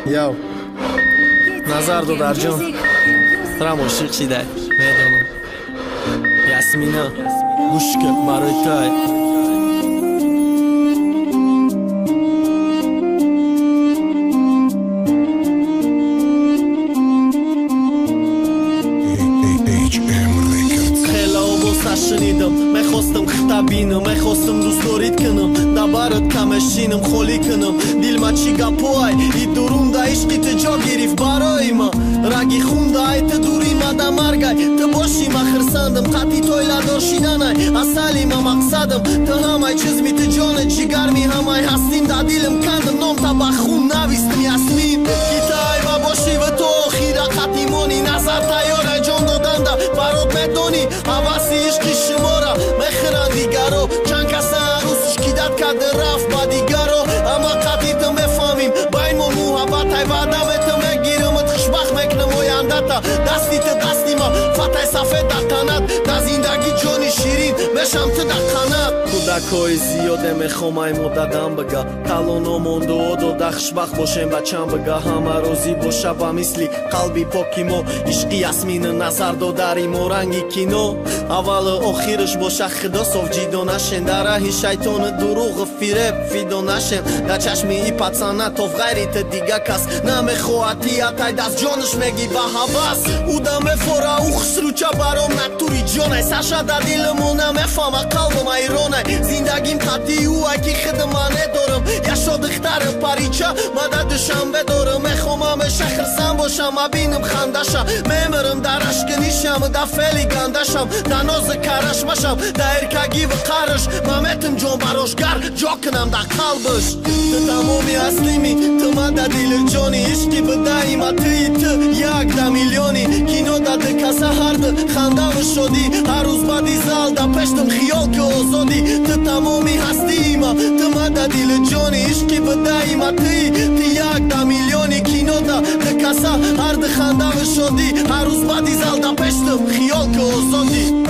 Яу, назар додар ҷон, рамошиқ шидай, медонам. Ясмина, гӯш кар барои тай. شنیدم میخواستم خطا بینم میخواستم دوست دارید کنم دبرت کمشینم خالی کنم دیل ما چی گپوای ای درون دا عشقی تو جا گرفت برای ما رگی خون دا ای تو دوری ما دا مرگای تو باشی ما خرسندم قطی تویلا داشیدنای اصلی ما مقصدم تو همای چیز می تو جان جگر می همای هستیم دا دیلم کندم نام تا با خون نویستم یاسمین کتای ما باشی و تو خیره قطیمانی نظر تیاره جان دادن دا برات میدونی حواسی عشقی شما را میخرن دیگرو چند کسا عروسش کیدت کرده رفت با دیگرو اما قطعی تو میفهمیم باین ما محبت های وعدم تو میگیرم خوشبخت میکنم آینده تا دستی تو دستی ما فتح سفید در تنت در زندگی جانی شیرین میشم تو در قنات کودکای زیاده میخوام ای مددم بگه کلونو مونده و داده خوشبخت باشیم بچم بگه همه روزی باشه و مثلی قلبی پاکی ما عشقی یاسمین نظر دادریم و رنگی کینو اول آخرش باشه خدا صاف جیدو نشین در راه شیطان دروغ فریب فیدو نشین در چشمی ای پацана تو غیریت دیگه کس نمیخواهی اتای دست جانش میگی با حواس او دم فورا او خسروچه برام نتوری جانه ساشا در دیلمو نمیفهم قلبم ایرانه زندگیم قطعی او اکی خدمانه دارم یا شد اختر پریچه مدد شنبه دارم میخوام همیشه خرسم باشم بینم خندشم میمرم در عشق نیشم در فعلی گندشم در ناز کرش باشم در ارکگی و قرش ممتم جان براش گر جا کنم در قلبش تو تمامی اصلیمی تو من در دیل جانی عشقی بدهی ما توی تو یک ده میلیونی کینو در دکسه هر ده خنده و شدی هر روز بدی زل در پشتم خیال که آزادی تو تمامی هستی ما تو من در دیل جانی عشقی بدهی ما توی تو یک ده میلیونی کینو در دکسه هر ده خنده و شدی هر روز بدی زل در پشتم خیال که آزادی